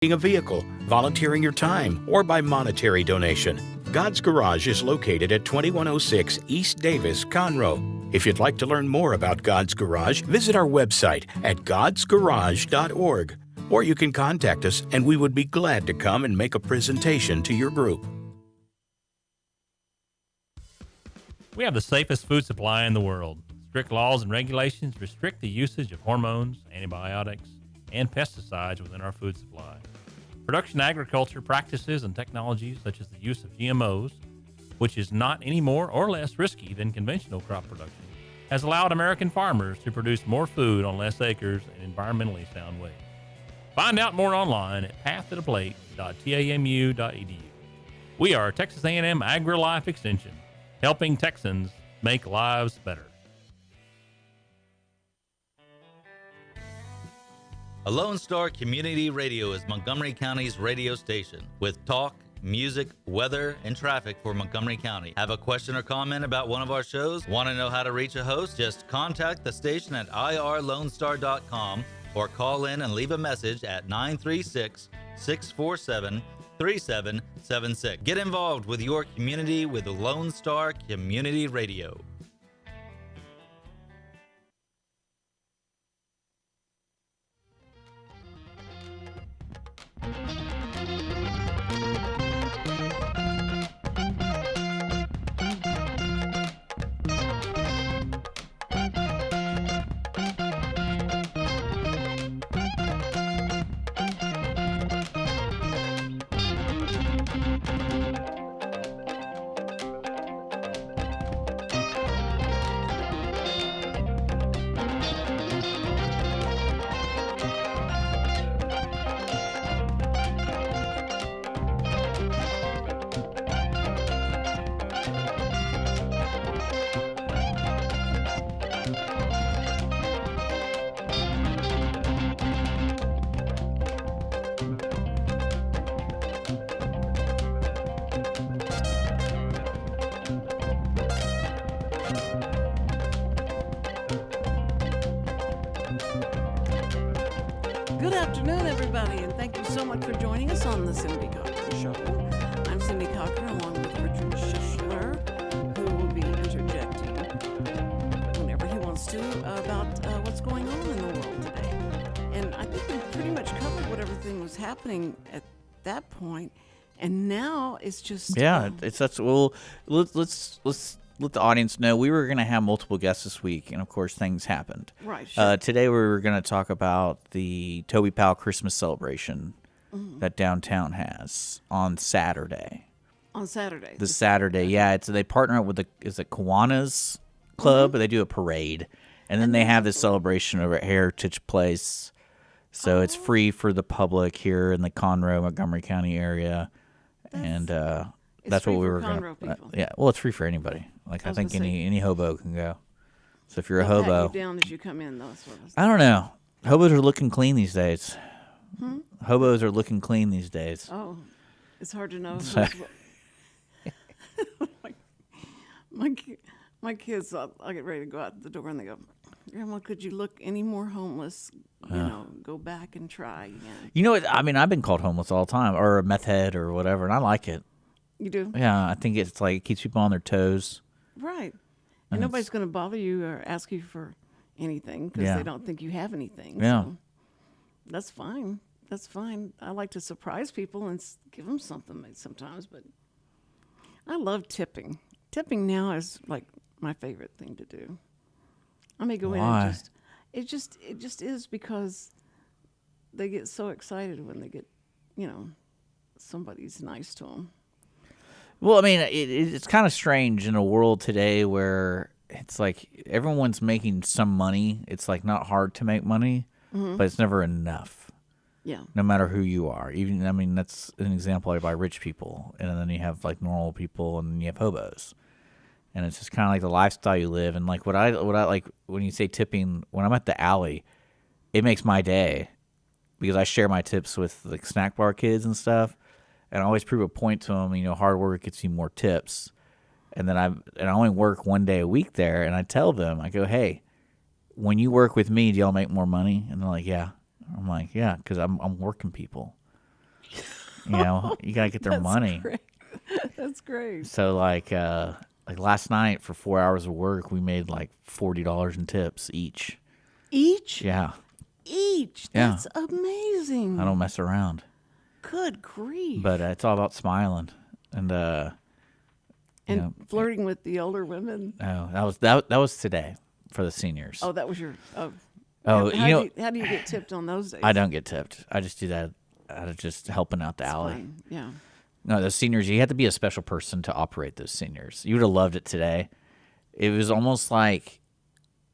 a vehicle, volunteering your time, or by monetary donation. God's Garage is located at 2106 East Davis, Conroe. If you'd like to learn more about God's Garage, visit our website at godsgarage.org. Or you can contact us and we would be glad to come and make a presentation to your group. We have the safest food supply in the world. Strict laws and regulations restrict the usage of hormones, antibiotics, and pesticides within our food supply. Production agriculture practices and technologies such as the use of GMOs, which is not any more or less risky than conventional crop production, has allowed American farmers to produce more food on less acres in environmentally sound ways. Find out more online at pathtotheplate.tamu.edu. We are Texas A&M AgriLife Extension, helping Texans make lives better. A Lone Star Community Radio is Montgomery County's radio station with talk, music, weather, and traffic for Montgomery County. Have a question or comment about one of our shows? Want to know how to reach a host? Just contact the station at irlonestar.com or call in and leave a message at 936-647-3776. Get involved with your community with Lone Star Community Radio. Good afternoon, everybody, and thank you so much for joining us on the Cindy Cochran Show. I'm Cindy Cochran, along with Richard Schischler, who will be interjecting whenever he wants to about what's going on in the world today. And I think we pretty much covered what everything was happening at that point, and now it's just it's that's well. Let's let the audience know we were going to have multiple guests this week, and of course things happened. Right. Sure. Today we were going to talk about the Toby Powell Christmas celebration that downtown has on Saturday. On Saturday. The Saturday, yeah. They partner up with the Kiwanis Club, but they do a parade, and then they have this celebration over at Heritage Place. So it's free for the public here in the Conroe, Montgomery County area, that's what we were going to. Yeah, well, it's free for anybody. Like I think any hobo can go. So if you're a hobo, pat you down as you come in, though. I don't know. Hobos are looking clean these days. Hobos are looking clean these days. Oh, it's hard to know. My kids, I'll get ready to go out the door, and they go, "Grandma, could you look any more homeless? Go back and try again." You know what? I mean, I've been called homeless all the time, or a meth head, or whatever, and I like it. You do? Yeah, I think it's like it keeps people on their toes. Right. And nobody's going to bother you or ask you for anything because they don't think you have anything. Yeah. So that's fine. That's fine. I like to surprise people and give them something sometimes, but I love tipping. Tipping now is like my favorite thing to do. I may go in and it just is because they get so excited when they get, somebody's nice to them. Well, I mean, it's kind of strange in a world today where it's like everyone's making some money. It's like not hard to make money, but it's never enough. Yeah. No matter who you are. Even, I mean, that's an example by rich people, and then you have like normal people, and then you have hobos. And it's just kind of like the lifestyle you live. And like what I like when you say tipping, when I'm at the alley, it makes my day because I share my tips with like snack bar kids and stuff. And I always prove a point to them, hard work gets you more tips. And then I only work one day a week there, and I tell them, I go, hey, when you work with me, do y'all make more money? And they're like, yeah. I'm like, yeah, because I'm working people. You know, you gotta get their That's money. Great. That's great. So like last night for 4 hours of work, we made like $40 in tips each. Each? Yeah, Each. Yeah. That's amazing. I don't mess around. Good grief. But it's all about smiling and and flirting with the older women. oh, that was today for the seniors. Oh, that was your. Oh, Oh, how do you get tipped on those days? I don't get tipped. I just do that out of just helping out the It's alley. fine. Yeah. No, those seniors, you had to be a special person to operate those seniors. You would have loved it today. It was almost like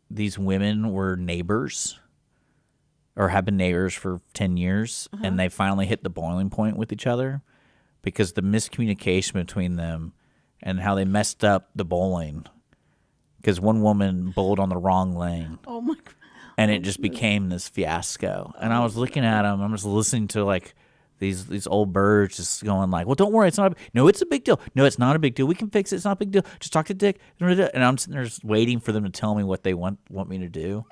these women were neighbors or have been neighbors for 10 years, and they finally hit the boiling point with each other because the miscommunication between them and how they messed up the bowling because one woman bowled on the wrong lane. Oh my God. And it just became this fiasco. And I was looking at them. I'm just listening to like these old birds just going like, "Well, don't worry, it's not. No, it's a big deal. No, it's not a big deal. We can fix it. It's not a big deal. Just talk to Dick." And I'm sitting there just waiting for them to tell me what they want me to do.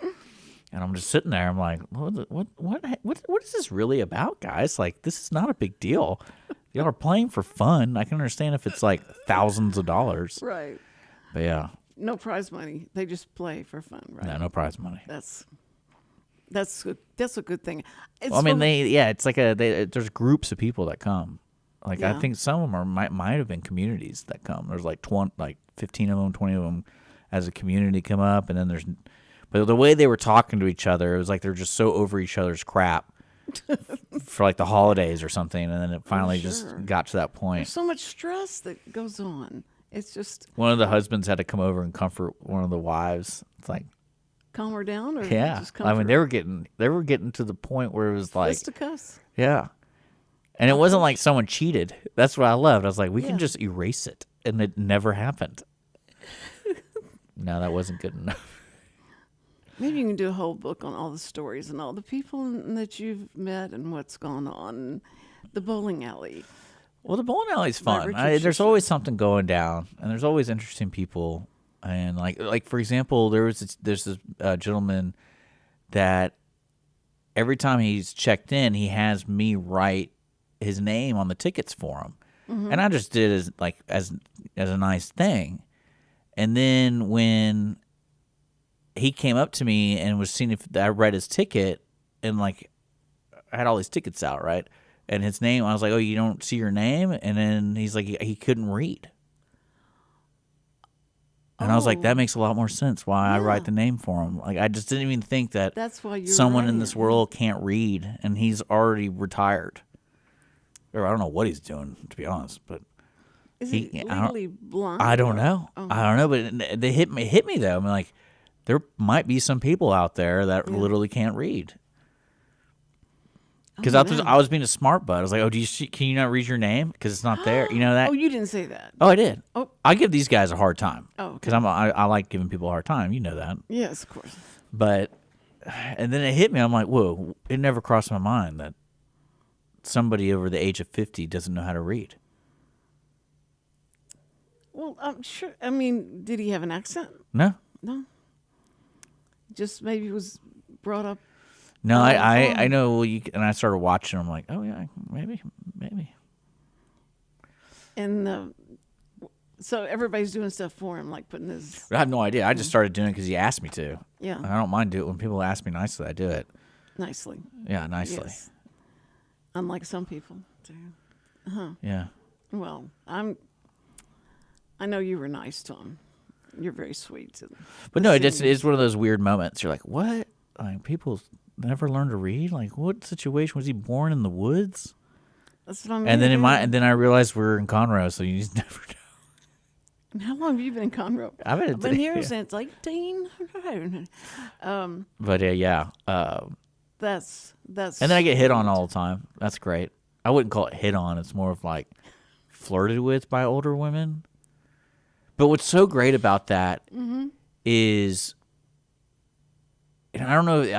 And I'm just sitting there. I'm like, what is this really about, guys? Like, this is not a big deal. Y'all are playing for fun. I can understand if it's like thousands of dollars. Right. But yeah, No prize money. They just play for fun, right? no prize money. That's good. That's a good thing. It's Well, I mean, from- it's like there's groups of people that come. Like I Yeah. think some of them might have been communities that come. There's like 15 of them, 20 of them as a community come up, and then but the way they were talking to each other, it was like they're just so over each other's crap for like the holidays or something, and then it finally sure. just got to that point. There's so much stress that goes on. It's just One of the husbands had to come over and comfort one of the wives. It's like, calm her down, or yeah, just I mean comfort they were getting to the point where it was like, fisticuffs. yeah. And it wasn't like someone cheated. That's what I loved. I was like, we Yeah. can just erase it. And it never happened. No, that wasn't good enough. Maybe you can do a whole book on all the stories and all the people that you've met and what's gone on. The bowling alley. Well, the bowling alley's By fun. Richard There's Schiffler. always something going down. And there's always interesting people. And like for example, there's this gentleman that every time he's checked in, he has me write his name on the tickets for him. And I just did as a nice thing. And then when he came up to me and was seeing if I read his ticket, and like I had all these tickets out, right? And his name, I was like, "Oh, you don't see your name?" And then he's like, he couldn't read. And I was like, Oh. that makes a lot more sense why I Yeah. write the name for him. Like I just didn't even think that That's why you're someone in writing this it. world can't read, and he's already retired. Or I don't know what he's doing, to be honest, but Is he- he I don't- legally blind? I don't or- know. Oh. I don't know, but they hit me though. I'm like, there might be some people out there that literally can't read. Because Oh, man. I was being a smart butt. I was like, "Oh, can you not read your name? Because it's not there." You know that? Oh, you didn't say that. Oh, I did. Oh. I give these guys a hard time. Oh, okay. Because I like giving people a hard time. You know that. Yes, of course. But and then it hit me. I'm like, whoa! It never crossed my mind that somebody over the age of 50 doesn't know how to read. Well, I'm sure. I mean, did he have an accent? No, No. Just maybe was brought up. no. Oh, I fine. know. And I started watching. I'm like, oh yeah, maybe. And so everybody's doing stuff for him, like putting his. But I have no idea. I just started doing it because he asked me to. Yeah, I don't mind doing it when people ask me nicely. I do it. nicely. Yeah, nicely. Yes. Unlike some people do. Yeah. Well, I know you were nice to him. You're very sweet to them. But no, it's one of those weird moments. You're like, what? Like people never learn to read. Like, what situation was he born in the woods? That's what I mean. And then I realized we're in Conroe, so you just never know. And how long have you been in Conroe? I've been here yeah. since 1800. But yeah. That's. And then I get hit on all the time. That's great. I wouldn't call it hit on. It's more of like flirted with by older women. But what's so great about that is, and I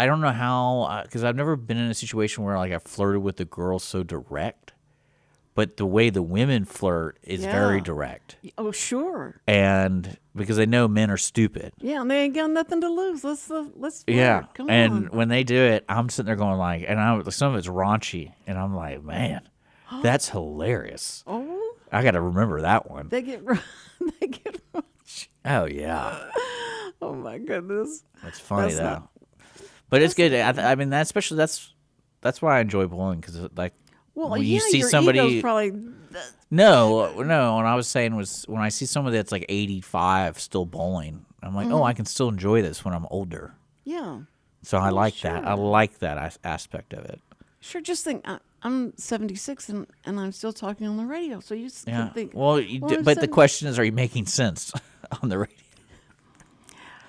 don't know how, because I've never been in a situation where like I flirted with a girl so direct. But the way the women flirt is very Yeah. direct, Oh, sure. and because they know men are stupid. Yeah, and they ain't got nothing to lose. Let's flirt. Yeah, Come and on. when they do it, I'm sitting there going like, and some of it's raunchy, and I'm like, man, That's hilarious. Oh, I got to remember that one. they get they get. Oh yeah, Oh my goodness. that's funny That's though. not- But it's good. I mean, that's why I enjoy bowling because like Well, when yeah, you see your somebody. ego's probably. No. What I was saying was when I see somebody that's like 85 still bowling, I'm like, oh, I can still enjoy this when I'm older. Yeah. So I like that. I sure. like that aspect of it. Sure. Just think, I'm 76 and I'm still talking on the radio. So you Yeah. can think. Well, I'm but the 70 question is, are you making sense on the radio?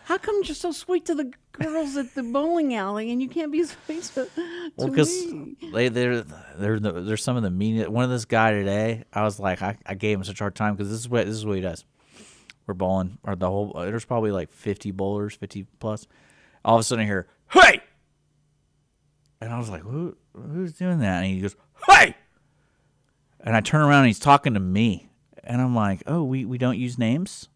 How come you're so sweet to the girls at the bowling alley and you can't be sweet to Well, because me? they're some of the meanest. One of this guy today, I was like, I gave him such a hard time because this is what he does. We're bowling, or the whole. There's probably like 50 bowlers, 50 plus. All of a sudden, I hear, "Hey!" And I was like, who's doing that? And he goes, "Hey!" And I turn around and he's talking to me, and I'm like, oh, we don't use names.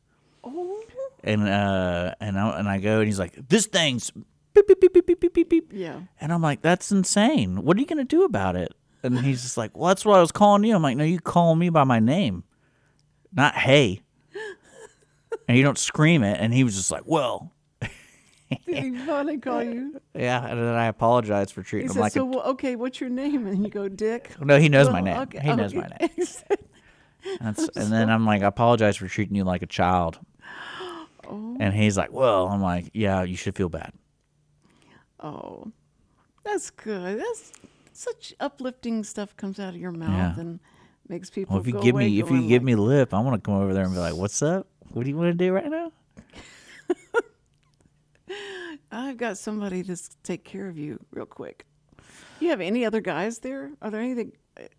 Oh. And I go and he's like, this thing's beep beep beep beep beep beep beep beep. Yeah. And I'm like, that's insane. What are you gonna do about it? And he's just like, well, that's what I was calling you. I'm like, no, you call me by my name, not hey. And you don't scream it. And he was just like, well, Did he finally call you? yeah. And then I apologized for He treating him said, like so, well, okay, what's your name? And you go, Dick. no, he knows my Well, name. okay, He knows my okay. name. And then I'm like, I apologize for treating you like a child. Oh. And he's like, well, I'm like, yeah, you should feel bad. Oh, that's good. That's such uplifting stuff comes out of your mouth Yeah. and makes people. Well, if you go give away me going give like, me lip, I want to come over there and be like, what's up? What do you want to do right now? I've got somebody to take care of you real quick. You have any other guys there? Are there anything?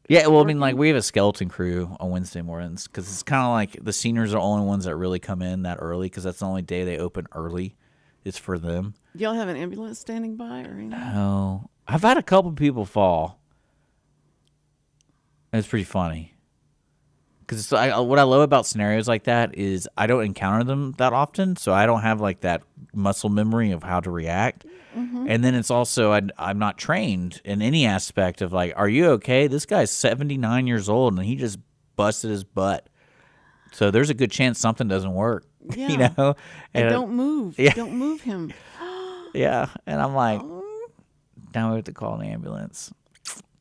Yeah, well, I mean, like we have a skeleton crew on Wednesday mornings because it's kind of like the seniors are the only ones that really come in that early because that's the only day they open early. It's for them. Do y'all have an ambulance standing by or anything? Oh, I've had a couple people fall. It's pretty funny because what I love about scenarios like that is I don't encounter them that often, so I don't have like that muscle memory of how to react. And then it's also I'm not trained in any aspect of like, are you okay? This guy's 79 years old and he just busted his butt. So there's a good chance something doesn't work. Yeah. You know? And And don't move. yeah. Don't move him. yeah. And I'm like, now we have to call an ambulance.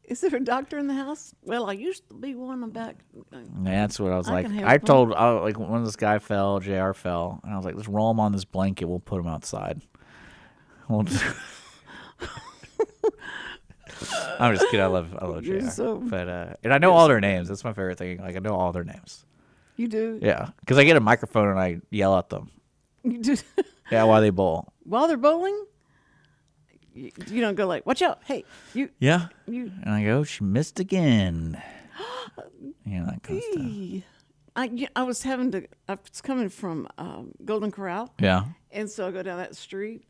Is there a doctor in the house? Well, I used to be one. I'm back. And that's what I was I like. can help I him. told like when this guy fell, JR fell, and I was like, let's roll him on this blanket. We'll put him outside. We'll just... I'm just kidding. I love You're JR. so- But and I know all their names. That's my favorite thing. Like I know all their names. You do. Yeah, because I get a microphone and I yell at them. You do. Yeah, while they bowl. While they're bowling, you don't go like, "Watch out! Hey, you." Yeah, You. and I go, she missed again. Yeah, that kind of stuff. Eee. I was having to. I was coming from Golden Corral, Yeah. and so I go down that street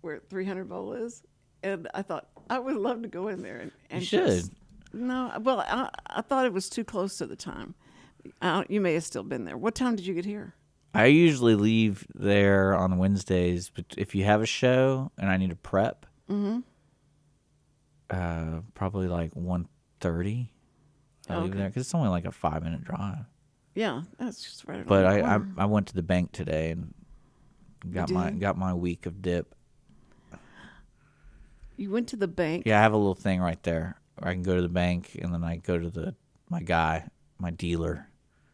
where 300 Bowl is, and I thought I would love to go in there and You should. just- no, well, I thought it was too close to the time. You may have still been there. What time did you get here? I usually leave there on Wednesdays, but if you have a show and I need to prep, probably like 1:30. I leave Okay. there because it's only like a 5-minute drive. Yeah, that's just right. around But the I corner. I went to the bank today and got did? my week of dip. You went to the bank. Yeah, I have a little thing right there where I can go to the bank and then I go to my dealer.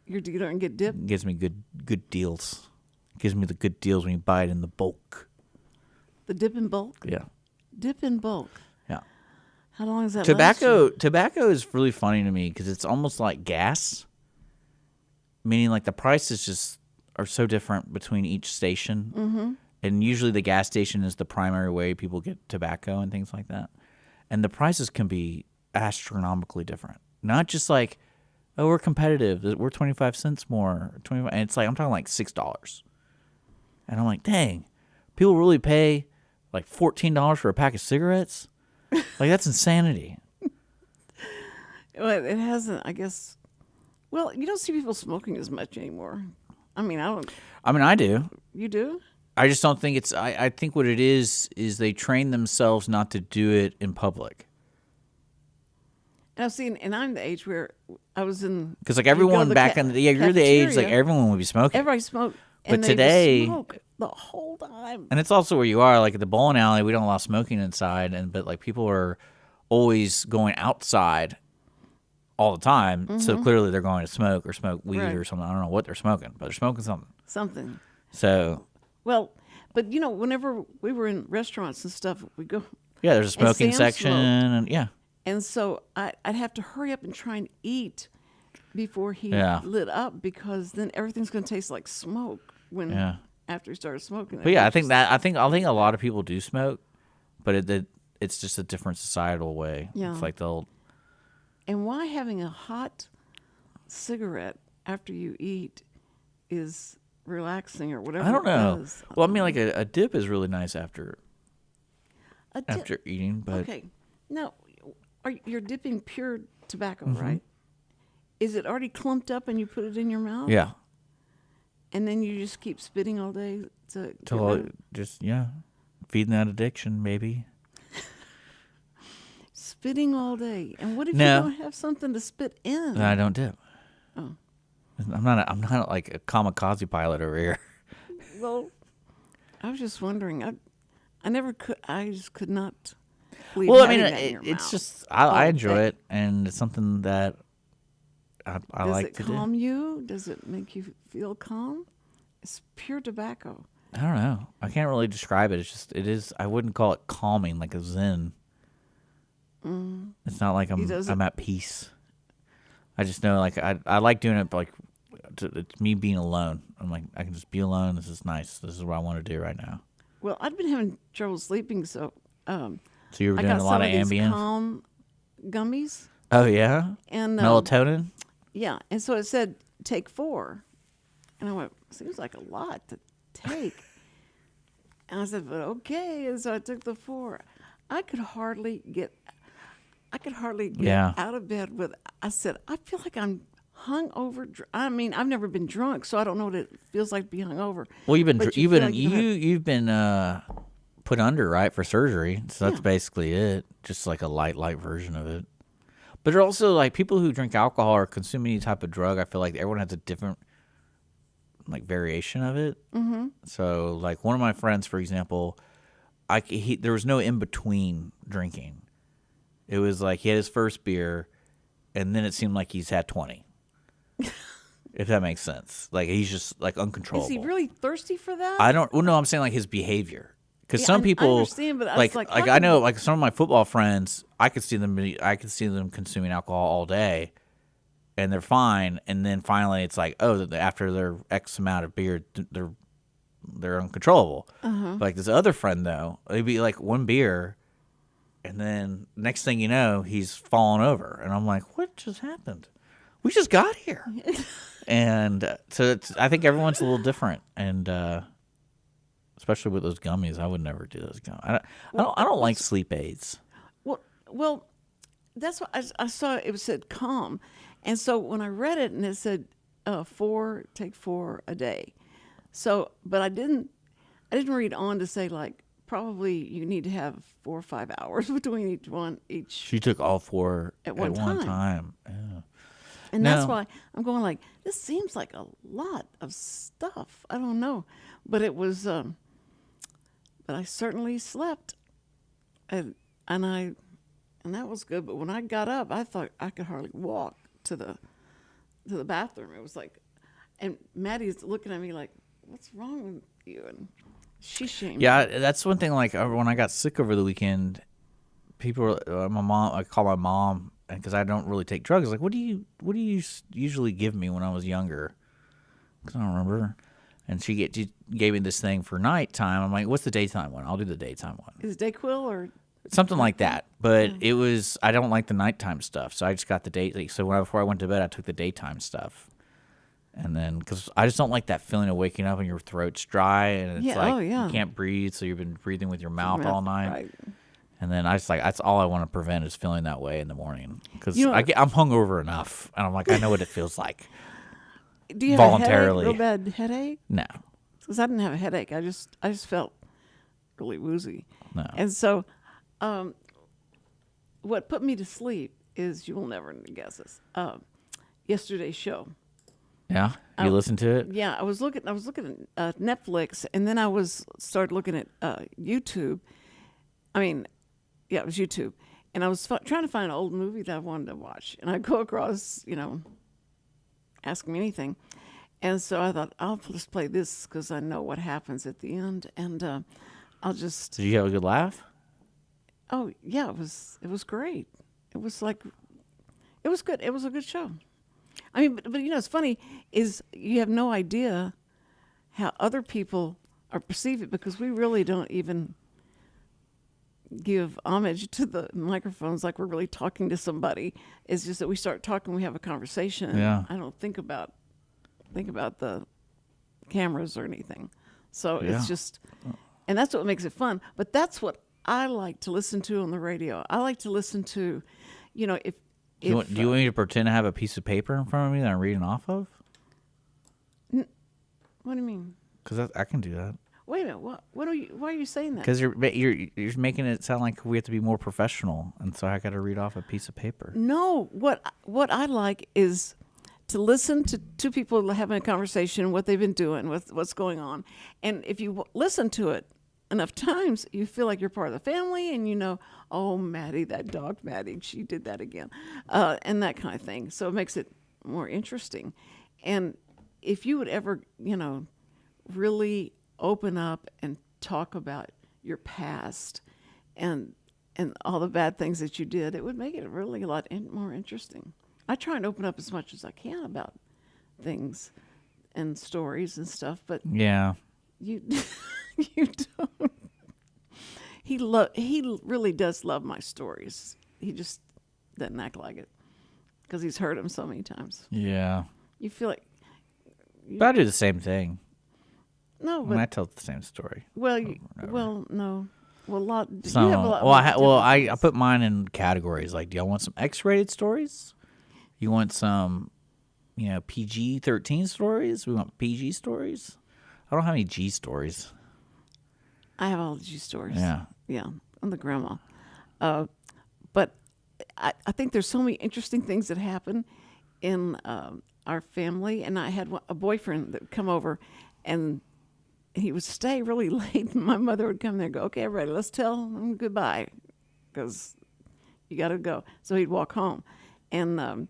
Your dealer and get dipped. Gives me good deals. Gives me the good deals when you buy it in the bulk. The dip in bulk. Yeah. Dip in bulk. Yeah. How long is that? last you? Tobacco is really funny to me because it's almost like gas. Meaning like the prices just are so different between each station. Mm-hmm. And usually the gas station is the primary way people get tobacco and things like that. And the prices can be astronomically different. Not just like, oh, we're competitive. We're 25 cents more. 25, and it's like, I'm talking like $6. And I'm like, dang, people really pay like $14 for a pack of cigarettes? Like, that's insanity. Well, it hasn't. I guess. Well, you don't see people smoking as much anymore. I mean, I don't. I mean, I do. You do? I just don't think it's. I think what it is they train themselves not to do it in public. And I've seen, and I'm the age where I was in. Because like you go to everyone the back in the you're the age like cafeteria, everyone would be smoking. everybody smoked. But And they today- would smoke the whole time. And it's also where you are. Like at the bowling alley, we don't allow smoking inside, but like people are always going outside all the time. So clearly they're going to smoke or smoke weed Right. or something. I don't know what they're smoking, but they're smoking something. Something. So Well, but whenever we were in restaurants and stuff, we go, yeah, there's a smoking Sam section, smoked. and yeah, and so I'd have to hurry up and try and eat before he Yeah. lit up, because then everything's going to taste like smoke when Yeah. after he started smoking. but yeah, I think a lot of people do smoke, but it's just a different societal way. Yeah. It's like they'll. And why having a hot cigarette after you eat is relaxing or whatever. I don't know. It is. Well, I mean, like a dip is really nice after A dip- after eating, but Okay. Now, you're dipping pure tobacco, Mm-hmm. right? Is it already clumped up and you put it in your mouth? yeah, And then you just keep spitting all day to get till rid- just feeding that addiction, maybe. spitting all day. And what if No. you don't have something to spit in? I don't dip. Oh. I'm not like a kamikaze pilot over here. Well, I was just wondering. I never could. I just could not. Believe Well, I mean, having that in your it's mouth just I all enjoy day. it, and it's something that I Does like it to calm you? Does it make you feel calm? It's pure tobacco. do. I don't know. I can't really describe it. It's just it is. I wouldn't call it calming, like a zen. It's not like doesn't- I'm at peace. I just know like I like doing it, but like it's me being alone. I'm like I can just be alone. This is nice. This is what I want to do right now. Well, I've been having trouble sleeping, so So you were I doing got a lot some of of these Ambien. calm gummies, Oh yeah, and melatonin. yeah, and so it said take 4, and I went, seems like a lot to take, and I said, but okay, and so I took the 4. I could hardly get Yeah. out of bed with. I said, I feel like I'm hungover. I mean, I've never been drunk, so I don't know what it feels like to be hungover. Well, you've been But you've feel been like you have- you've been put under, right, for surgery. So that's Yeah. basically it. Just like a light version of it. But there are also like people who drink alcohol or consume any type of drug. I feel like everyone has a different like variation of it. Mm-hmm. So like one of my friends, for example, there was no in between drinking. It was like he had his first beer, and then it seemed like he's had 20. If that makes sense. Like he's just like uncontrollable. Is he really thirsty for that? I don't. Well, no, I'm saying like his behavior. Because Yeah, some I people understand, but I was like like, like how I can know you- like some of my football friends, I could see them consuming alcohol all day, and they're fine. And then finally, it's like, oh, after their X amount of beer, they're uncontrollable. Uh-huh. But like this other friend though, it'd be like one beer, and then next thing you know, he's falling over, and I'm like, what just happened? We just got here. And so I think everyone's a little different, and especially with those gummies, I would never do those gummies. I don't like sleep aids. Well, that's what I saw. It said calm, and so when I read it and it said 4, take 4 a day. So, but I didn't read on to say like probably you need to have 4 or 5 hours between each. She took all 4 At one time. Yeah. And that's No. why I'm going like, this seems like a lot of stuff. I don't know. But it was, but I certainly slept. And that was good. But when I got up, I thought I could hardly walk to the bathroom. It was like, and Maddie's looking at me like, what's wrong with you? And she shamed Yeah, me. that's one thing. Like when I got sick over the weekend, people were, my mom. I called my mom because I don't really take drugs. Like, what do you usually give me when I was younger? 'Cause I don't remember. And she gave me this thing for nighttime. I'm like, what's the daytime one? I'll do the daytime one. Is it Dayquil or? Something like that. But it was, I don't like the nighttime stuff. So I just got the so before I went to bed, I took the daytime stuff. And then, because I just don't like that feeling of waking up and your throat's dry and it's Yeah, like oh, yeah. you can't breathe. So you've been breathing with your mouth all night. Right. And then I just like, that's all I want to prevent is feeling that way in the morning. Because You know- I'm hungover enough. And I'm like, I know what it feels like. Do you have Voluntarily. a headache, real bad headache? No. Because I didn't have a headache. I just felt really woozy. No. And so, what put me to sleep is you will never guess this. Yesterday's show. Yeah, you listen to it. Yeah, I was looking at Netflix, and then I started looking at YouTube. I mean, yeah, it was YouTube, and I was trying to find an old movie that I wanted to watch, and I go across, Ask Me Anything, and so I thought I'll just play this because I know what happens at the end, and I'll just. Did you have a good laugh? Oh yeah, it was great. It was good. It was a good show. I mean, but it's funny is you have no idea how other people are perceive it because we really don't even give homage to the microphones like we're really talking to somebody. It's just that we start talking, we have a conversation. Yeah. I don't think about the cameras or anything. So it's just, and that's what makes it fun. But that's what I like to listen to on the radio. I like to listen to, if. Do you want me to pretend to have a piece of paper in front of me that I'm reading off of? What do you mean? Because I can do that. Wait a minute. What are you? Why are you saying that? Because you're making it sound like we have to be more professional, and so I got to read off a piece of paper. No. What I like is to listen to two people having a conversation, what they've been doing, what's going on, and if you listen to it enough times, you feel like you're part of the family, and oh, Maddie, that dog Maddie, she did that again, and that kind of thing. So it makes it more interesting. And if you would ever, really open up and talk about your past and all the bad things that you did, it would make it really a lot more interesting. I try and open up as much as I can about things and stories and stuff, but yeah, you you don't. He really does love my stories. He just doesn't act like it because he's heard them so many times. Yeah. You feel like. But I do the same thing. No, but I tell the same story. Well, no. Well, a lot. So, you have a lot I put mine in categories. Like, do y'all want some X-rated stories? You want some, PG-13 stories? We want PG stories. I don't have any G stories. I have all the G stories. Yeah. Yeah, I'm the grandma. But I think there's so many interesting things that happen in our family. And I had a boyfriend that would come over, and he would stay really late. And my mother would come there and go, "Okay, everybody, let's tell them goodbye, because you got to go." So he'd walk home, and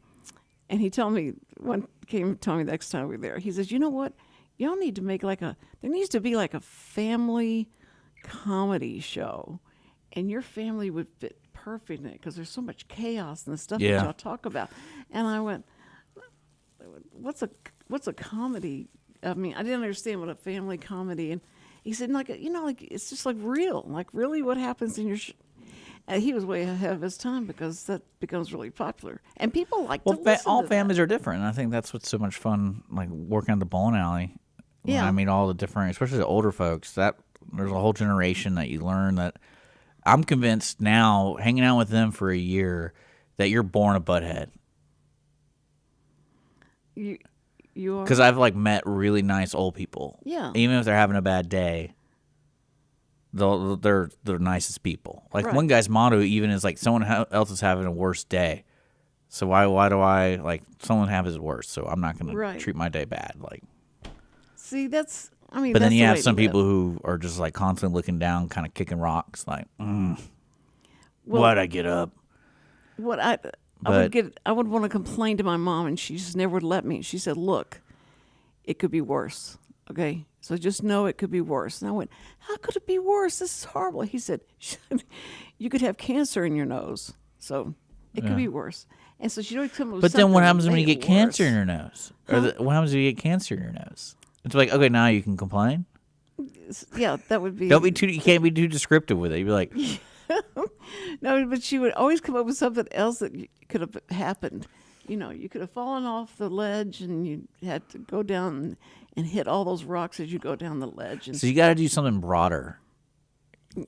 he told me the next time we were there. He says, "You know what? Y'all need to make there needs to be like a family comedy show, and your family would fit perfect in it because there's so much chaos and the stuff that y'all talk about." And I went, what's a comedy? I mean, I didn't understand what a family comedy, and he said, it's just like real, like really what happens in your and he was way ahead of his time because that becomes really popular, and people like to listen all to families that. are different, and I think that's what's so much fun, like working at the bowling alley. Yeah. I mean, all the different, especially the older folks, that there's a whole generation that you learn that I'm convinced now, hanging out with them for a year, that you're born a butthead. You are? Because I've met really nice old people. Yeah. Even if they're having a bad day, they're the nicest people. Like Right. one guy's motto even is like someone else is having a worse day. So why do I someone have his worse? So I'm not going to treat my day bad. See, but then you have some people who are just constantly looking down, kind of kicking rocks, why'd I get up? I would want to complain to my mom, and she just never would let me. She said, "Look, it could be worse. Okay, so just know it could be worse." And I went, "How could it be worse? This is horrible." He said, "You could have cancer in your nose, so it could be worse." And so she always come up with But then what something happens to when you make get it cancer worse. in your nose? What happens when you get cancer in your nose? It's like, okay, now you can complain. Yeah, that would be. You can't be too descriptive with it. You'd be like, No, but she would always come up with something else that could have happened. You could have fallen off the ledge, and you had to go down and hit all those rocks as you go down the ledge. And so you got to do something broader. I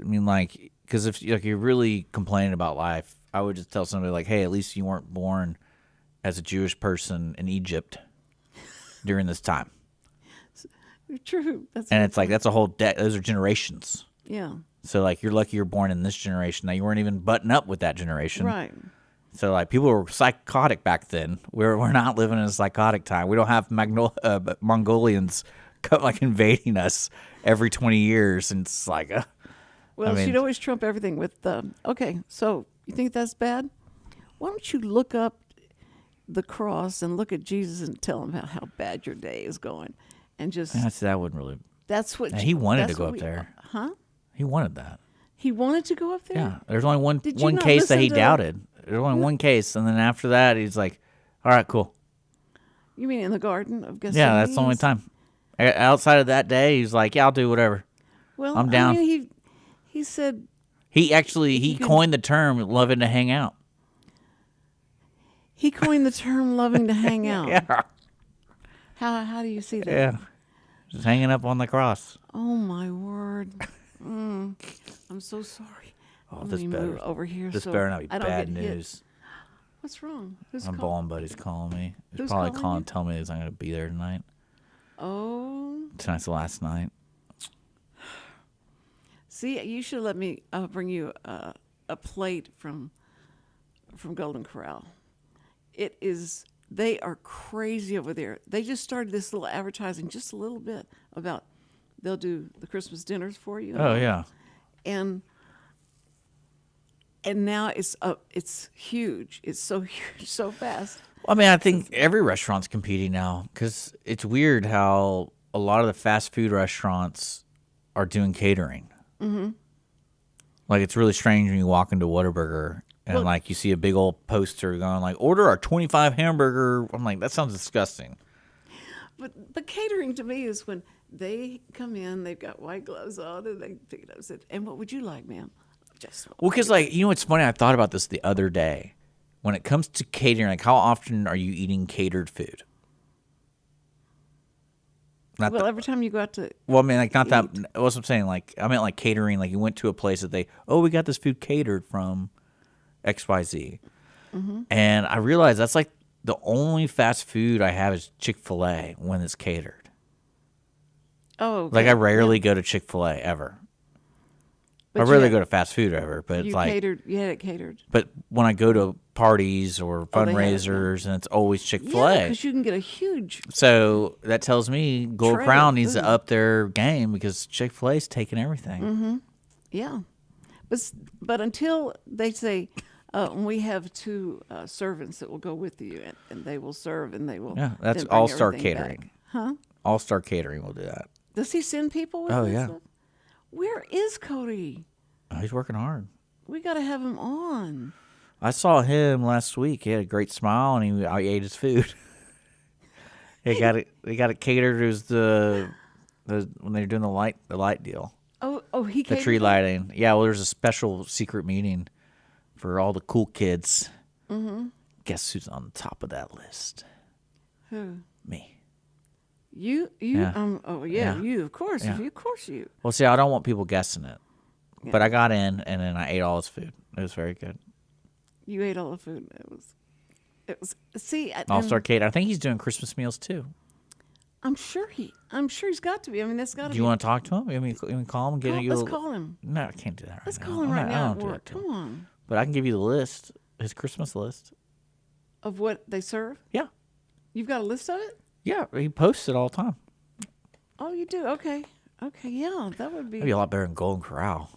mean, because if you're really complaining about life, I would just tell somebody hey, at least you weren't born as a Jewish person in Egypt during this time. True. It's that's a whole those are generations. Yeah. So you're lucky you're born in this generation. Now you weren't even button up with that generation. Right. So like people were psychotic back then. We're not living in a psychotic time. We don't have Mongolians like invading us every 20 years, and it's like, Well, I mean- she'd always trump everything with, okay, so you think that's bad? Why don't you look up the cross and look at Jesus and tell him how bad your day is going? And just, that wouldn't really. that's what... He wanted to that's go what up we- there. Huh? He wanted that. He wanted to go up there? Yeah, there's only one Did you one not case that listen he to- doubted. There's only one case, and then after that, he's like, "All right, cool." You mean in the Garden of Gethsemane? Yeah, that's the only time. Outside of that day, he's like, "Yeah, I'll do whatever." Well, I'm down. I mean, he said... He actually he can- coined the term "loving to hang out." He coined the term "loving to hang out." Yeah, How do you see that? yeah, just hanging up on the cross. Oh my word! I'm so sorry. Oh, Let this me better. move over here. This so better not be I don't bad get hit. news. What's wrong? Who's My calling? bowling buddy's calling me. He's Who's probably calling calling, you? telling me I'm going to be there tonight. Oh, Tonight's the last night. see, you should let me bring you a plate from Golden Corral. It is. They are crazy over there. They just started this little advertising, just a little bit about they'll do the Christmas dinners for you. Oh yeah. and now it's huge. It's so huge, so fast. I mean, I think every restaurant's competing now because it's weird how a lot of the fast food restaurants are doing catering. Mm-hmm. Like, it's really strange when you walk into Whataburger and, Well- like, you see a big old poster going, like, order our 25 hamburger. I'm like, that sounds disgusting. But catering to me is when they come in, they've got white gloves on, and they pick it up and said, "And what would you like, ma'am?" Just Well, because, like, you know what's funny? I thought about this the other day. When it comes to catering, like, how often are you eating catered food? Not well, that- every time you go out to Well, I mean, like, not that. eat. What's I'm saying? Like, I meant like catering. Like, you went to a place that we got this food catered from XYZ. Mm-hmm. And I realized that's like the only fast food I have is Chick-fil-A when it's catered. oh, Like, okay. I rarely go to Chick-fil-A ever. But I you rarely had- go to fast food ever, but You it's like, catered. You had it catered. but when I go to parties or Oh, they have it, yeah. fundraisers, and it's always Yeah, Chick-fil-A. because you can get a huge. So that tells me Gold Tray Crown of needs to food. up their game because Chick-fil-A's taking everything. Mm-hmm. Yeah, but until they say, we have two servants that will go with you, and they will serve, and they will. Yeah, that's then bring All-Star everything Catering. back. Huh? All-Star Catering will do that. Does he send people with Oh, this yeah. stuff? Where is Cody? Oh, he's working hard. We got to have him on. I saw him last week. He had a great smile, and he ate his food. They got it catered. It was the when they were doing the light deal, Oh, he the catered tree it? lighting. Yeah, well, there's a special secret meeting for all the cool kids. Mm-hmm. Guess who's on the top of that list? Who? Me. You? Yeah. Oh yeah, Yeah. you. Of course, Yeah. of course you. Well, see, I don't want people guessing it, Yeah. but I got in, and then I ate all his food. It was very good. You ate all the food. It was. See, All-Star Catering. I think he's doing Christmas meals too. I'm sure he's got to be. I mean, that's got to Do be. you want to talk to him? You want me to call him and get you? Let's call him. No, I can't do that right Let's now. call him I'm right not- I now don't at do work. that to him. Come on. But I can give you the list, his Christmas list. Of what they serve? Yeah. You've got a list of it? Yeah, he posts it all the time. Oh, you do? Okay. Okay, yeah, that would be. That'd be a lot better than Golden Corral.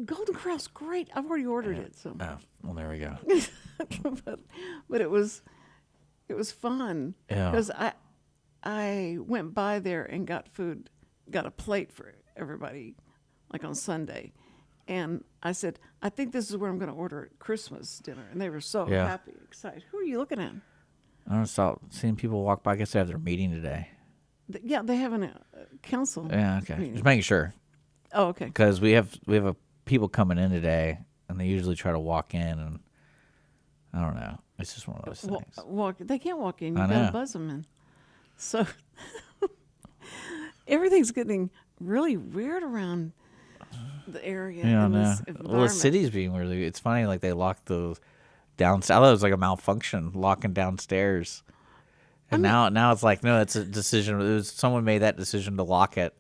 Golden Corral's great. I've already ordered it, so. Oh, well, there we go. but it was fun. Yeah. Because I went by there and got food, got a plate for everybody, like on Sunday. And I said, I think this is where I'm going to order Christmas dinner. And they were so Yeah. happy, excited. Who are you looking at? I don't stop seeing people walk by. I guess they have their meeting today. Yeah, they have a council. Yeah, okay. meeting. Just making sure. Oh, okay. Because we have people coming in today, and they usually try to walk in, and I don't know. It's just one of those things. They can't walk in. I You've got know. to buzz them in. So everything's getting really weird around the area. Yeah, I and know. this Well, the environment. city's being really. It's funny, like they locked those downstairs. I thought it was like a malfunction locking downstairs, and now it's like no, it's a decision. It was someone made that decision to lock it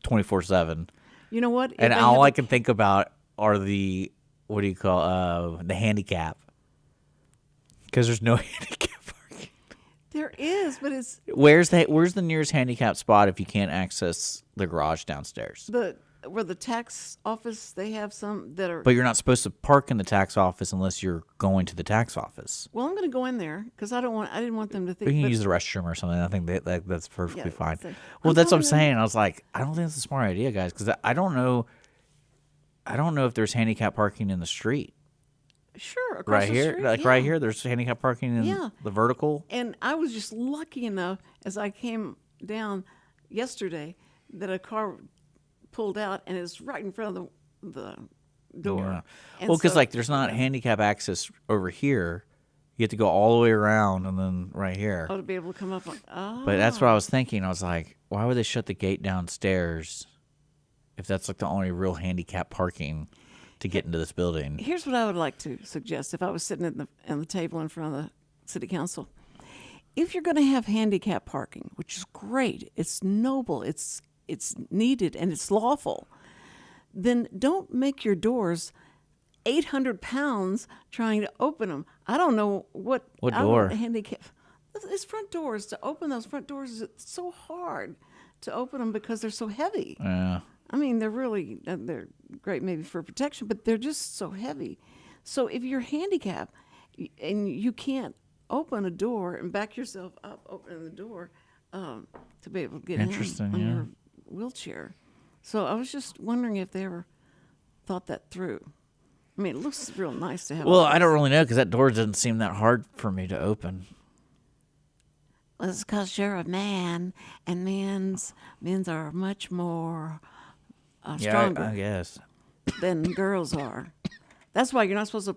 24/7, You know what? If and they all have I a- can think about are the what do you call the handicap Because there's no handicap parking. There is, but it's Where's the nearest handicap spot if you can't access the garage downstairs? where the tax office, they have some that are. But you're not supposed to park in the tax office unless you're going to the tax office. Well, I'm going to go in there because I didn't want them to think. We can but- use the restroom or something. I think that's perfectly Yeah, fine. so- Well, I'm that's what I'm going in- saying. I was like, I don't think it's a smart idea, guys, because I don't know. I don't know if there's handicap parking in the street. Sure, across Right the here, street, like yeah. right here, there's handicap parking in Yeah. the vertical. And I was just lucky enough as I came down yesterday that a car pulled out and it's right in front of the door. Yeah. And Well, because so- like there's not handicap access over here. You have to go all the way around and then right here. Oh, to be able to come up. But that's what I was thinking. I was like, why would they shut the gate downstairs if that's like the only real handicap parking to get into this building? Here's what I would like to suggest if I was sitting at the table in front of the city council. If you're going to have handicap parking, which is great, it's noble, it's needed, and it's lawful, then don't make your doors 800 pounds trying to open them. I don't know what door? Handicap. It's front doors. To open those front doors, it's so hard to open them because they're so heavy. Yeah. I mean, they're great maybe for protection, but they're just so heavy. So if you're handicapped and you can't open a door and back yourself up, opening the door to be able to get Interesting, in on yeah. your wheelchair. So I was just wondering if they ever thought that through. I mean, it looks real nice to have. Well, I don't really know because that door doesn't seem that hard for me to open. Well, it's because you're a man, and men's are much more stronger I guess. than girls are. That's why you're not supposed to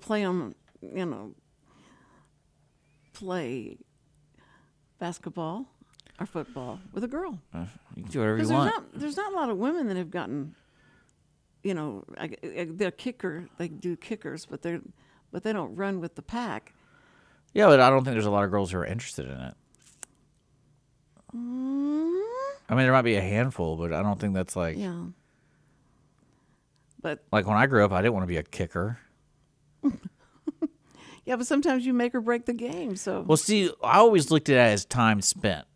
play basketball or football with a girl. You can do whatever you Because want. there's not a lot of women that have gotten, they're kicker. They do kickers, but they don't run with the pack. Yeah, but I don't think there's a lot of girls who are interested in it. I mean, there might be a handful, but I don't think that's like. Yeah. But Like when I grew up, I didn't want to be a kicker. yeah, but sometimes you make or break the game. So Well, see, I always looked at it as time spent.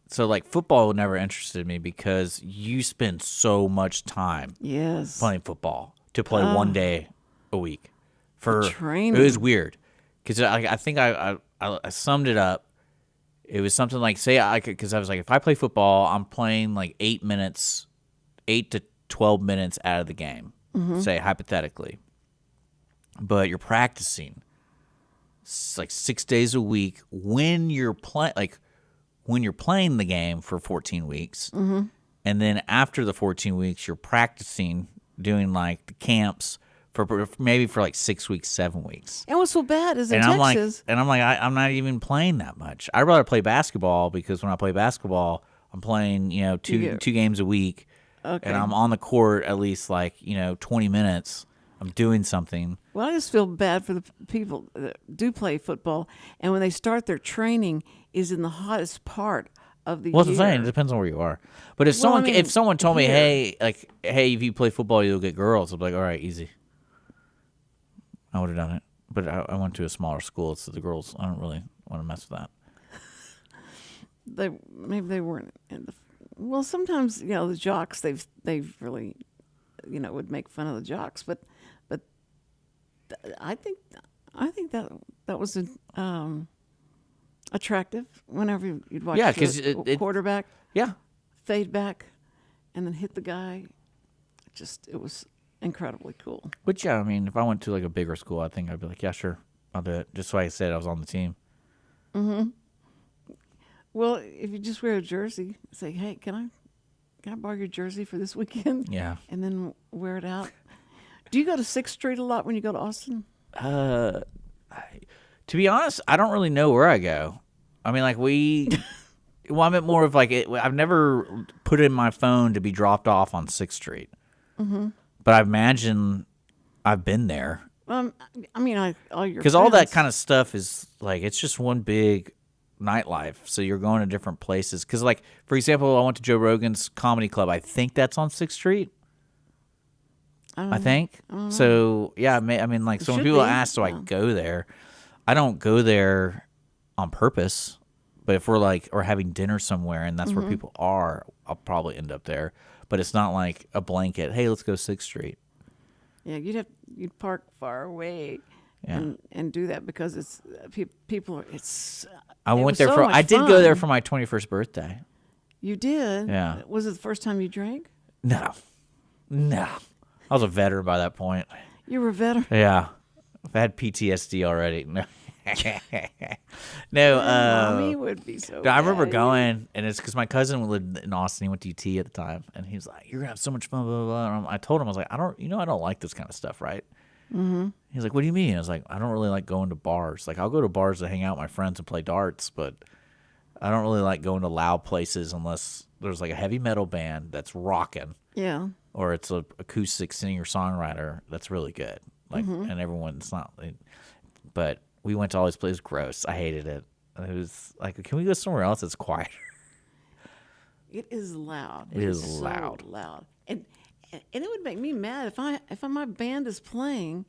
So, like, football never interested me because you spend so much time yes, playing football to play one day a week. For training. It was weird because I think I summed it up. It was something like, because I was like, if I play football, I'm playing like 8 to 12 minutes out of the game, say hypothetically. But you're practicing like 6 days a week when you're playing the game for 14 weeks. And then after the 14 weeks, you're practicing doing like the camps for maybe for like 6 weeks, 7 weeks. and what's so bad is in And Texas. I'm like, I'm not even playing that much. I'd rather play basketball because when I play basketball, I'm playing, two games a week. Okay. And I'm on the court at least like, 20 minutes. I'm doing something. Well, I just feel bad for the people that do play football, and when they start their training is in the hottest part of the Well, year. that's the thing. It depends on where you are. But if Well, I someone mean, told me, here. hey, if you play football, you'll get girls, I'd be like, all right, easy. I would have done it. But I went to a smaller school, so the girls, I don't really want to mess with that. Maybe they weren't in the. Well, sometimes the jocks they've really, would make fun of the jocks, but I think that was attractive whenever you'd watch. Yeah, the 'cause it- quarterback Yeah. fade back, and then hit the guy. It was incredibly cool. Which, yeah, I mean, if I went to like a bigger school, I think I'd be like, yeah, sure, I'll do it. Just so I said I was on the team. Well, if you just wear a jersey, say, "Hey, can I borrow your jersey for this weekend?" Yeah. and then wear it out. Do you go to 6th Street a lot when you go to Austin? To be honest, I don't really know where I go. I mean, like well, I meant more of like I've never put it in my phone to be dropped off on 6th Street. But I imagine I've been there. I mean, all your Because all that friends- kind of stuff is like, it's just one big nightlife. So you're going to different places. Because, like, for example, I went to Joe Rogan's comedy club. I think that's on 6th Street. I think. So, yeah, I mean, like, so when should people be, ask, do I yeah. go there? I don't go there on purpose. But if we're like or having dinner somewhere and that's where people are, I'll probably end up there. But it's not like a blanket. Hey, let's go 6th Street. Yeah, you'd park far away Yeah. and do that because it's people are it's. I it went was there so for. much I did go there fun. for my 21st birthday. You did? Yeah. Was it the first time you drank? No. I was a veteran by that point. You were a veteran. Yeah. I've had PTSD already. No. No. Mommy would be so. I remember mad. going, and it's because my cousin lived in Austin. He went to UT at the time, and he was like, "You're gonna have so much fun." Blah blah blah. And I told him, I was like, "I don't like this kind of stuff, right?" Mm-hmm. He's like, "What do you mean?" I was like, "I don't really like going to bars. Like, I'll go to bars to hang out with my friends and play darts, but I don't really like going to loud places unless there's like a heavy metal band that's rocking, Yeah. or it's a acoustic singer songwriter that's really good. Like, and everyone's not. But we went to all these places. Gross. I hated it. It was like, can we go somewhere else that's quieter? It is loud. It is so loud. And it would make me mad if my band is playing,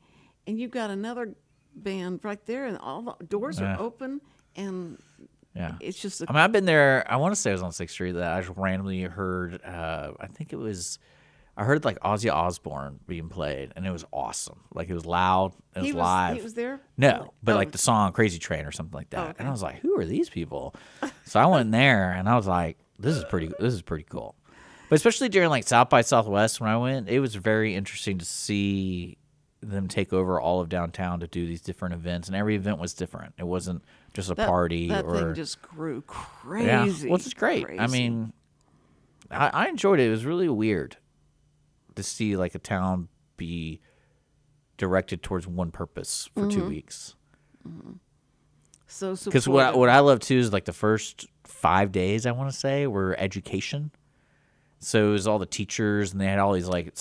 and you've got another band right there, and all the doors Yeah. are open, and Yeah. it's just. I mean, I've been there. I want to say it was on 6th Street that I just randomly heard. I think it was. I heard like Ozzy Osbourne being played, and it was awesome. Like it was loud. It was live. He was there. No, but Oh. like the song "Crazy Train" or something like that. Oh, okay. And I was like, "Who are these people?" So I went in there, and I was like, "This is pretty cool." But especially during like South by Southwest when I went, it was very interesting to see them take over all of downtown to do these different events, and every event was different. It wasn't just a party that or thing just grew crazy. yeah. Well, it's great. I crazy. mean, I enjoyed it. It was really weird to see like a town be directed towards one purpose for 2 weeks. so Because supportive. what I love too is like the first 5 days I want to say were education. So it was all the teachers, and they had all these like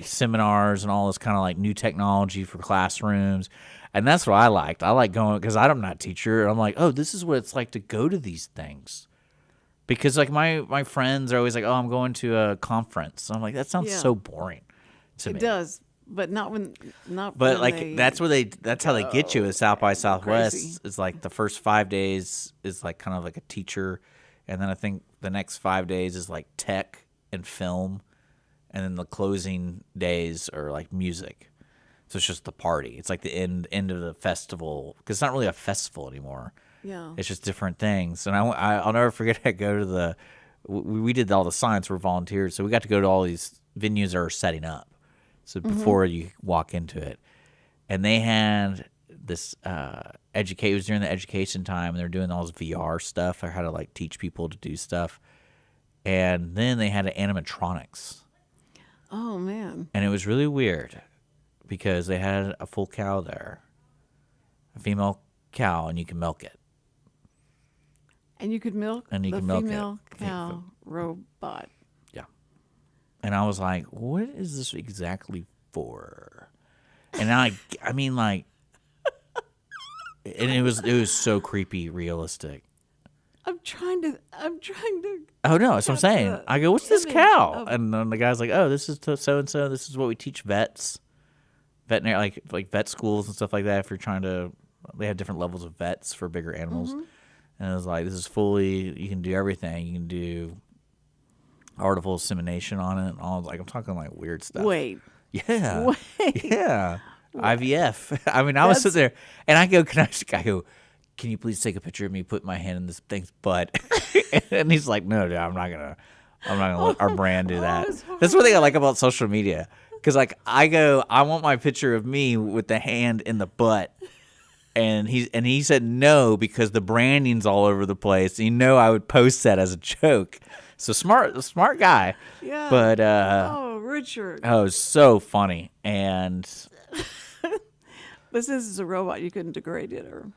seminars and all this kind of like new technology for classrooms, and that's what I liked. I like going because I'm not a teacher. I'm like, oh, this is what it's like to go to these things. Because like my friends are always like, oh, I'm going to a conference. I'm like, that sounds Yeah. so boring to me. It does, but not when But when like they, that's how they get you at South by Southwest. crazy. It's like the first 5 days is like kind of like a teacher, and then I think the next 5 days is like tech and film, and then the closing days are like music. So it's just the party. It's like the end of the festival because it's not really a festival anymore. Yeah. It's just different things. And I'll never forget. I go to we did all the science. We're volunteers, so we got to go to all these venues that are setting up. So before you walk into it, and they had this it was during the education time, and they're doing all this VR stuff. I had to like teach people to do stuff, and then they had animatronics, Oh man. and it was really weird because they had a full cow there, a female cow, and you can milk it. And you could milk And you the can milk it. female cow robot. Yeah. And I was like, what is this exactly for? And I mean like and it was so creepy realistic. I'm trying to. Oh no, that's what I'm saying. the I go, what's this image cow? of- And then the guy's like, oh, this is so and so. This is what we teach vets, veterinary like vet schools and stuff like that. If you're trying to, they have different levels of vets for bigger animals. And it was like, this is fully, you can do everything. You can do artificial insemination on it. And all like I'm talking like weird stuff. Wait. Yeah. Wait. Yeah. IVF. I mean, I was sitting there and I go, can you please take a picture of me putting my hand in this thing's butt? And he's like, no, dude, I'm not gonna let our brand do that. it's That's one thing I like about social media. Cause like I want my picture of me with the hand in the butt. And he said no because the branding's all over the place. I would post that as a joke. So smart guy. Yeah. But Oh, Richard. oh, it was so funny. And But since it's a robot, you couldn't degrade it or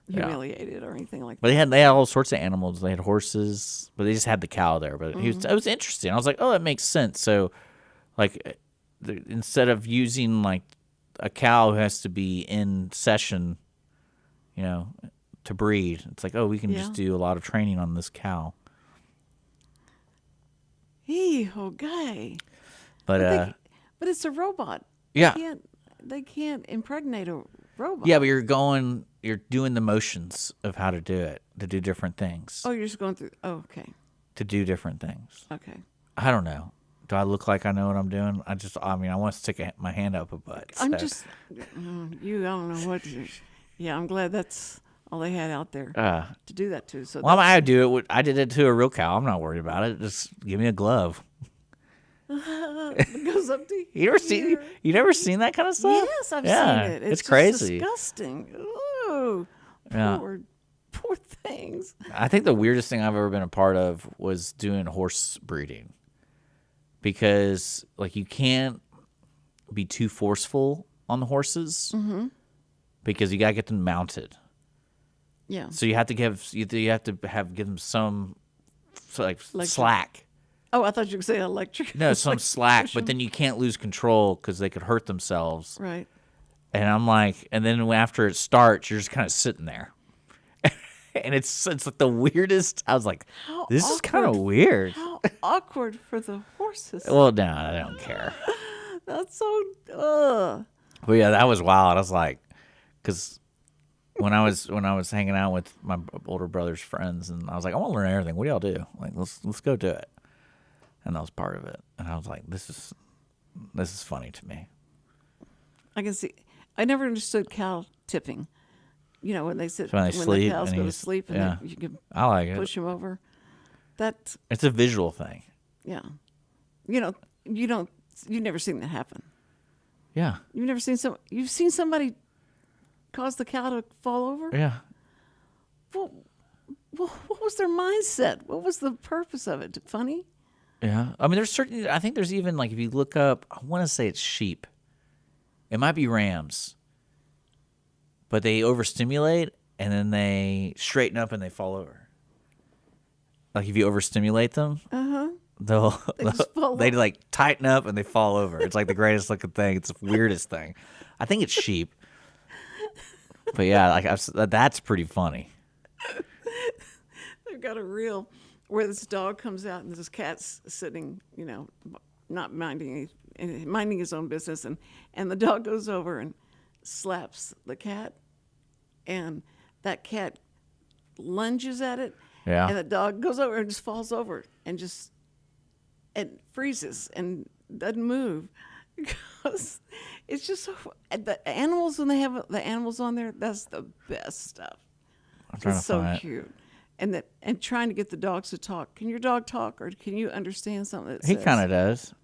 humiliate it or anything like but that. they had all sorts of animals. They had horses, but they just had the cow there. But it was interesting. I was like, oh, that makes sense. So like instead of using like a cow who has to be in session, to breed, it's like, oh, we can just do a lot of training on this cow. Okay. But But it's a robot. yeah. They can't impregnate a robot. Yeah, but you're going you're doing the motions of how to do it, to do different things, Oh, you're just going through. Oh, okay. to do different things. Okay. I don't know. Do I look like I know what I'm doing? I mean, I want to stick my hand up a butt. I'm so. just. I don't know what. Yeah, I'm glad that's all they had out there to do that to. So Well, I do it. I did it to a real cow. I'm not worried about it. Just give me a glove. it goes up to You never seen that kind of stuff? Yes, I've Yeah, seen it. it's just crazy. disgusting. Ooh, Yeah. poor things. I think the weirdest thing I've ever been a part of was doing horse breeding, because like you can't be too forceful on the horses because you gotta get them mounted. Yeah. So you have to give them some Electric. slack. Oh, I thought you were saying electric. No, some Like slack, push but 'em. then you can't lose control because they could hurt themselves. Right. And I'm like, and then after it starts, you're just kind of sitting there. And it's like the weirdest. I was like, How this is kind of awkward. weird. How awkward for the horses. Well, no, I don't care. That's so. Ugh. But yeah, that was wild. I was like, because when I was hanging out with my older brother's friends, and I was like, I want to learn everything. What do y'all do? Like, let's go do it. And that was part of it. And I was like, this is funny to me. I can see. I never understood cow tipping. You know, when they sit, So when they sleep the cows and go you to just- sleep, and yeah. you can I like it. push them over. That, It's a visual thing. yeah. You've never seen that happen. Yeah. You've seen somebody cause the cow to fall over? Yeah. What was their mindset? What was the purpose of it? Funny? Yeah. I mean, I think there's even, like, if you look up, I want to say it's sheep. It might be rams. But they overstimulate, and then they straighten up and they fall over. Like, if you overstimulate them, they like tighten up and they fall over. It's like the greatest looking thing. It's the weirdest thing. I think it's sheep. But yeah, like that's pretty funny. They've got a reel where this dog comes out and this cat's sitting, not minding his own business, and the dog goes over and slaps the cat, and that cat lunges at it, Yeah. and the dog goes over and just falls over and freezes and doesn't move because it's just so. The animals, when they have the animals on there, that's the best stuff. I'm trying It's to so find it. cute. And trying to get the dogs to talk. Can your dog talk, or can you understand something that He says? kind of does.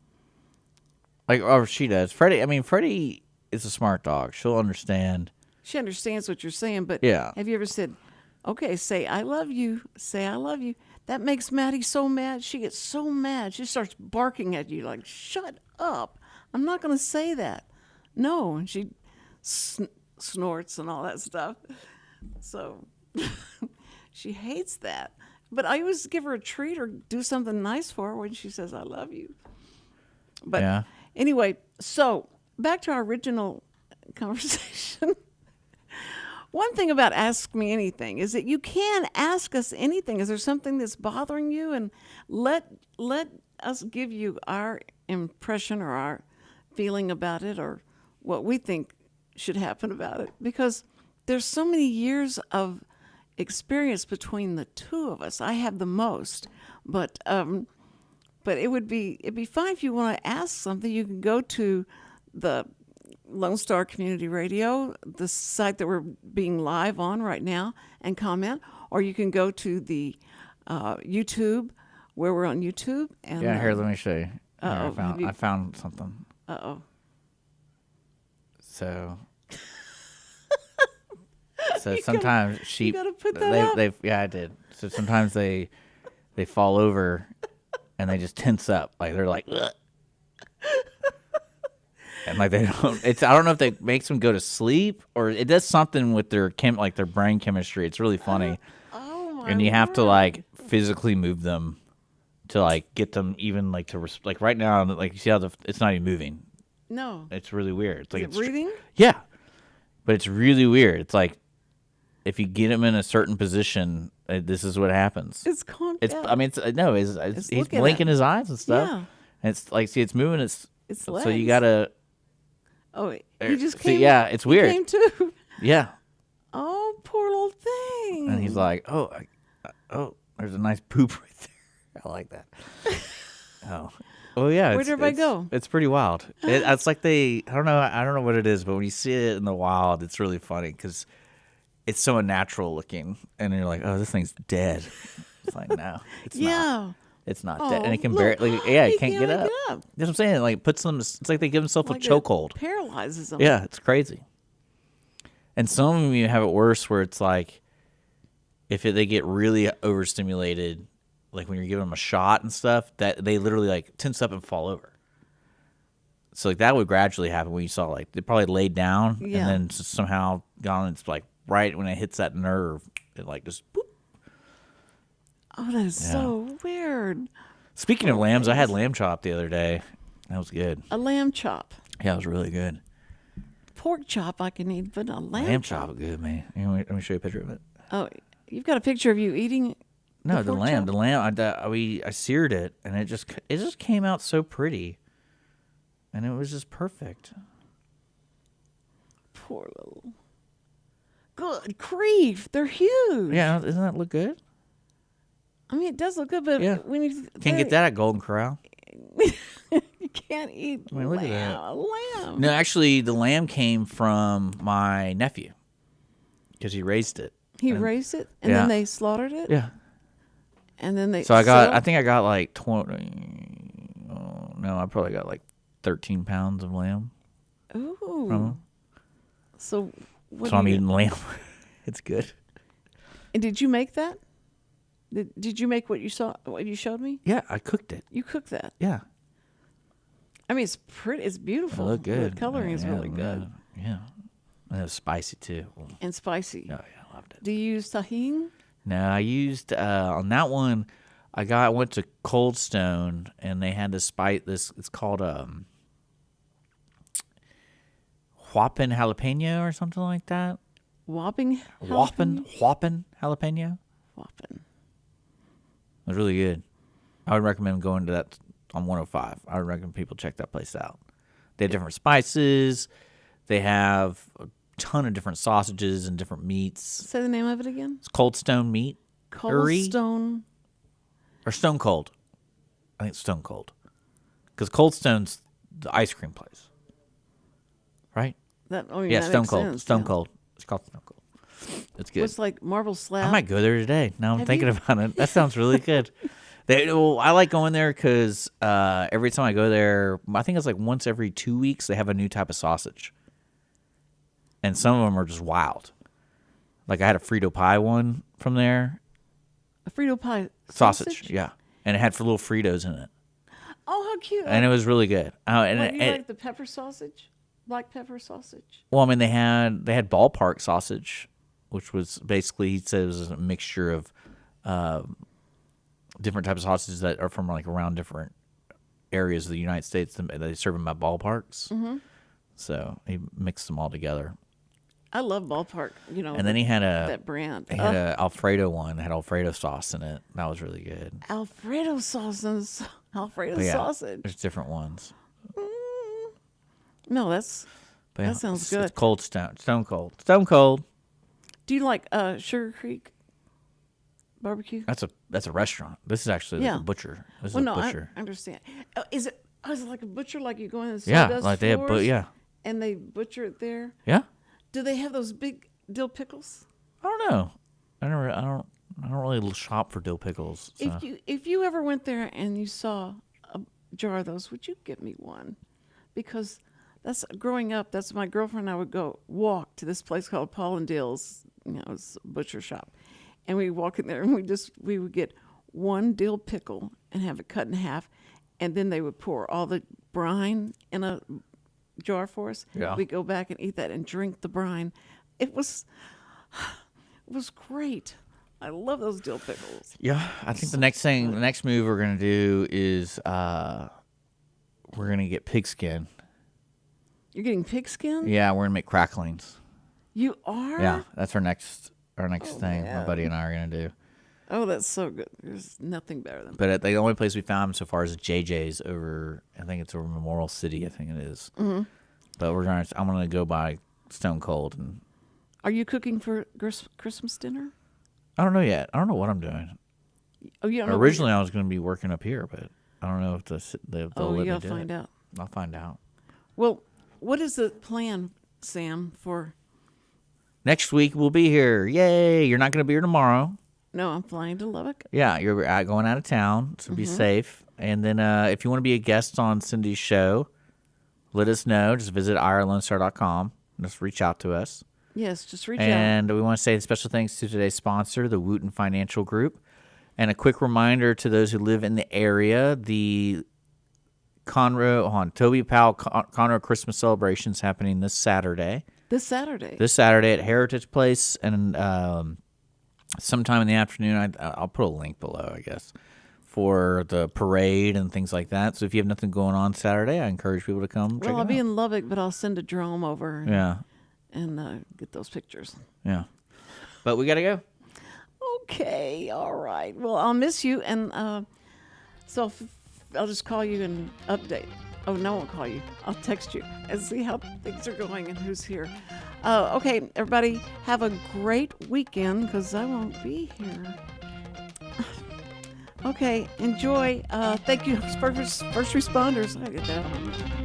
Or she does. Freddie is a smart dog. She'll understand. She understands what you're saying, but Yeah. have you ever said, okay, say I love you, say I love you? That makes Maddie so mad. She gets so mad. She starts barking at you like, shut up. I'm not going to say that. No. And she snorts and all that stuff. So she hates that. But I always give her a treat or do something nice for her when she says, I love you. But Yeah. anyway, so back to our original conversation. One thing about Ask Me Anything is that you can ask us anything. Is there something that's bothering you? And let us give you our impression or our feeling about it or what we think should happen about it. Because there's so many years of experience between the two of us. I have the most. But it'd be fine if you want to ask something. You can go to the Lone Star Community Radio, the site that we're being live on right now, and comment. Or you can go to the YouTube, where we're on YouTube. And Yeah, here, let me show you. Here, Uh-oh, I found something. Uh-oh. So sometimes sheep. gotta put that up. Yeah, I did. So sometimes they fall over and they just tense up, like they're like, ugh. And like they don't. I don't know if it makes them go to sleep or it does something with their their brain chemistry. It's really funny. Oh, my And you have to word. like physically move them to like get them even like to like right now, like you see how it's not even moving. No. It's really weird. It's like Is it breathing? Yeah, but it's really weird. It's like if you get him in a certain position, this is what happens. It's calm It's down. I mean, he's looking at blinking it. his eyes and stuff. Yeah. And it's like, see, it's moving. It's so you legs. gotta. Oh, he just See, came. yeah, it's he weird. came too. Yeah, Oh, And he's like, oh, there's a nice poop right there. I like that. Oh. Well, yeah. Where'd everybody go? It's pretty wild. It's like I don't know what it is, but when you see it in the wild, it's really funny because it's so unnatural looking. And you're like, oh, this thing's dead. It's like, no, it's not. It's not dead. And it can barely, it can't get up. That's what I'm saying. Like, puts them, it's like they give themselves a chokehold. Paralyzes them. Yeah, it's crazy. And some of you have it worse where it's like, if they get really overstimulated, like when you're giving them a shot and stuff, that they literally like tense up and fall over. So like that would gradually happen when you saw like they probably laid down and then somehow gone. It's like right when it hits that nerve, it like just boop. Oh, that is so weird. Speaking of lambs, I had lamb chop the other day. That was good. A lamb chop. Yeah, it was really good. Pork chop I can eat, but a lamb chop. Chop, good man. Let me show you a picture of it. Oh, you've got a picture of you eating? No, the lamb. chop? The lamb. I seared it, and it just came out so pretty, and it was just perfect. Poor little. Good grief, they're huge. Yeah, doesn't that look good? I mean, it does look good, but when you Can't get that at Golden Corral. you can't eat I mean, look at that. a lamb. No, actually, the lamb came from my nephew because he raised it. He raised it, and then they slaughtered it. Yeah. And then they. So I think I got like 20. Oh, no, I probably got like 13 pounds of lamb. Ooh. From him. So. So I'm eating lamb. It's good. And did you make that? Did you make what you showed me? Yeah, I cooked it. You cooked that. Yeah. I mean, it's pretty. It's beautiful. It looked good. The coloring is really good. Yeah. And it was spicy too. And spicy. Oh yeah, I loved it. Do you use tahini? No, I used on that one. I went to Cold Stone and they had this spice. It's called Whoppin jalapeno or something like that. Whopping Whoppin jalapeno. Whoppin. It was really good. I would recommend going to that on 105. I would recommend people check that place out. They have different spices. They have a ton of different sausages and different meats. Say the name of it again. It's Cold Stone Meat. Cold Stone. Or Stone Cold. I think it's Stone Cold. Because Cold Stone's the ice cream place. Right? That Stone makes Cold. sense, Stone yeah. Cold. It's called Stone Cold. It's good. What's like marble slab? I might go there today. Now I'm Have thinking you? about it. That sounds really good. I like going there because every time I go there, I think it's like once every 2 weeks, they have a new type of sausage. And some of them are just wild. Like I had a Frito pie one from there. A Frito pie Sausage, yeah. And it had little Fritos in it. Oh, how cute. And it was really good. What, you like the pepper sausage? Black pepper sausage? Well, I mean, they had ballpark sausage, which was basically, he said it was a mixture of different types of sausages that are from like around different areas of the United States. They serve them at ballparks. Mm-hmm. So he mixed them all together. I love ballpark, And then he had that brand. He had a Alfredo one that had Alfredo sauce in it. That was really good. Alfredo sauce. Alfredo But yeah, sausage. there's different ones. No, But that sounds good. It's Cold Stone. Stone Cold. Stone Cold. Do you like Sugar Creek barbecue? That's a restaurant. This is actually like a butcher. This is a butcher. I understand. Is it like a butcher, like you go in and Yeah, sawdust like they have, floors and they butcher it there? Yeah. Do they have those big dill pickles? I don't know. I don't really shop for dill pickles. So. If you ever went there and you saw a jar of those, would you get me one? Because growing up, that's my girlfriend and I would walk to this place called Paul and Dale's, it's a butcher shop. And we walk in there and we would get one dill pickle and have it cut in half, and then they would pour all the brine in a jar for us. Yeah. We go back and eat that and drink the brine. It was great. I love those dill pickles. Yeah, I think the next move we're gonna do is we're gonna get pigskin. You're getting pigskin? Yeah, we're gonna make cracklings. You are? Yeah, that's our next thing. man. My buddy and I are gonna do. Oh, that's so good. There's nothing better than. But the only place we found them so far is JJ's over. I think it's over Memorial City. I think it is. Mm-hmm. But I'm gonna go by Stone Cold. And are you cooking for Christmas dinner? I don't know yet. I don't know what I'm doing. Oh, you don't know. Originally, I was going to be working up here, but I don't know if they'll Oh, let you me gotta do find it. out. I'll find out. Well, what is the plan, Sam? For Next week we'll be here. Yay! You're not going to be here tomorrow. no, I'm flying to Lubbock. Yeah, you're going out of town, so be safe. And then if you want to be a guest on Cindy's show, let us know. Just visit irlonestar.com. Just reach out to us. Yes, just reach out. And we want to say special thanks to today's sponsor, the Wootton Financial Group. And a quick reminder to those who live in the area, the Toby Powell Conroe Christmas celebration is happening this Saturday. This Saturday. At Heritage Place, and sometime in the afternoon, I'll put a link below, I guess, for the parade and things like that. So if you have nothing going on Saturday, I encourage people to come check it Well, I'll out. be in Lubbock, but I'll send a drone over. Yeah, And get those pictures. yeah. But we got to go. Okay, all right. Well, I'll miss you, and so I'll just call you and update. Oh, no, I won't call you. I'll text you and see how things are going and who's here. Okay, everybody, have a great weekend because I won't be here. Okay, enjoy. Thank you, first responders. I get that.